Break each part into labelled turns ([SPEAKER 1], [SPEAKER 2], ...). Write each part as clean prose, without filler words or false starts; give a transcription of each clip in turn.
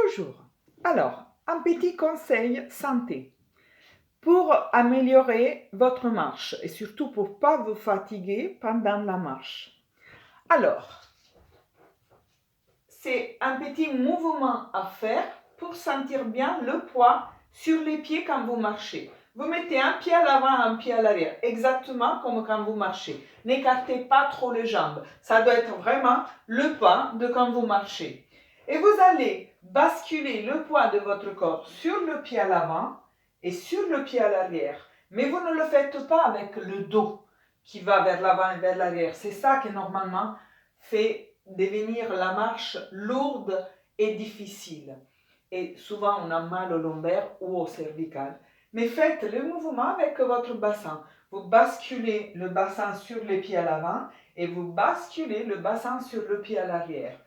[SPEAKER 1] Bonjour. Alors, un petit conseil santé pour améliorer votre marche et surtout pour ne pas vous fatiguer pendant la marche. Alors, c'est un petit mouvement à faire pour sentir bien le poids sur les pieds quand vous marchez. Vous mettez un pied à l'avant, un pied à l'arrière, exactement comme quand vous marchez. N'écartez pas trop les jambes. Ça doit être vraiment le pas de quand vous marchez. Et vous allez basculer le poids de votre corps sur le pied à l'avant et sur le pied à l'arrière. Mais vous ne le faites pas avec le dos qui va vers l'avant et vers l'arrière. C'est ça qui normalement fait devenir la marche lourde et difficile. Et souvent on a mal au lombaire ou au cervical. Mais faites le mouvement avec votre bassin. Vous basculez le bassin sur les pieds à l'avant et vous basculez le bassin sur le pied à l'arrière.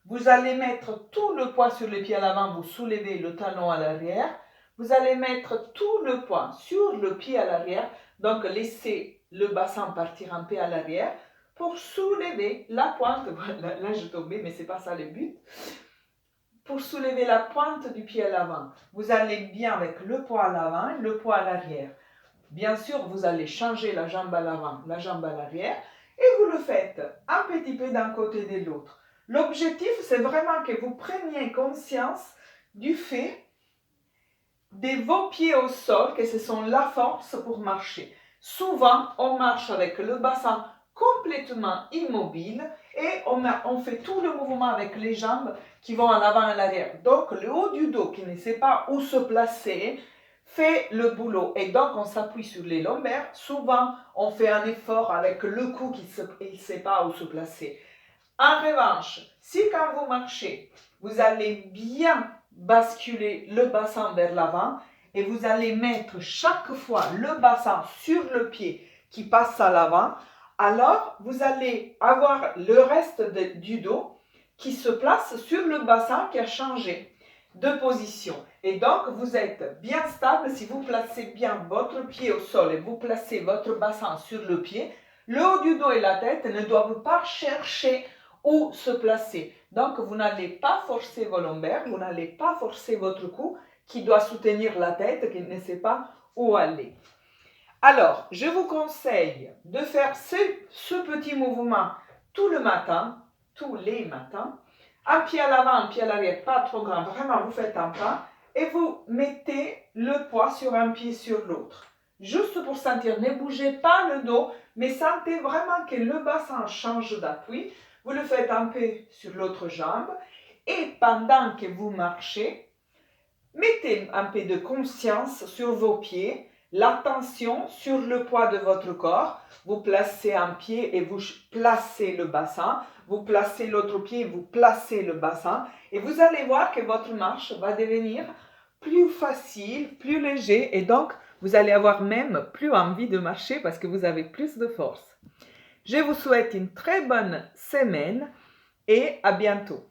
[SPEAKER 1] Vous allez mettre tout le poids sur les pieds à l'avant, vous soulevez le talon à l'arrière. Vous allez mettre tout le poids sur le pied à l'arrière, donc laissez le bassin partir un peu à l'arrière pour soulever la pointe. Là je tombais, mais c'est pas ça le but. Pour soulever la pointe du pied à l'avant, vous allez bien avec le poids à l'avant et le poids à l'arrière. Bien sûr, vous allez changer la jambe à l'avant, la jambe à l'arrière, et vous le faites un petit peu d'un côté et de l'autre. L'objectif, c'est vraiment que vous preniez conscience du fait de vos pieds au sol, que ce sont la force pour marcher. Souvent, on marche avec le bassin complètement immobile et on fait tout le mouvement avec les jambes qui vont à l'avant et à l'arrière. Donc, le haut du dos qui ne sait pas où se placer fait le boulot. Et donc, on s'appuie sur les lombaires. Souvent, on fait un effort avec le cou qui ne sait pas où se placer. En revanche, si quand vous marchez, vous allez bien basculer le bassin vers l'avant et vous allez mettre chaque fois le bassin sur le pied qui passe à l'avant, alors vous allez avoir le reste du dos qui se place sur le bassin qui a changé de position. Et donc, vous êtes bien stable si vous placez bien votre pied au sol et vous placez votre bassin sur le pied. Le haut du dos et la tête ne doivent pas chercher où se placer. Donc, vous n'allez pas forcer vos lombaires, vous n'allez pas forcer votre cou qui doit soutenir la tête, qui ne sait pas où aller. Alors, je vous conseille de faire ce petit mouvement tout le matin, tous les matins. Un pied à l'avant, un pied à l'arrière, pas trop grand. Vraiment, vous faites un pas et vous mettez le poids sur un pied sur l'autre. Juste pour sentir, ne bougez pas le dos, mais sentez vraiment que le bassin change d'appui. Vous le faites un peu sur l'autre jambe et pendant que vous marchez, mettez un peu de conscience sur vos pieds, l'attention sur le poids de votre corps. Vous placez un pied et vous placez le bassin. Vous placez l'autre pied et vous placez le bassin. Et vous allez voir que votre marche va devenir plus facile, plus léger. Et donc, vous allez avoir même plus envie de marcher parce que vous avez plus de force. Je vous souhaite une très bonne semaine et à bientôt.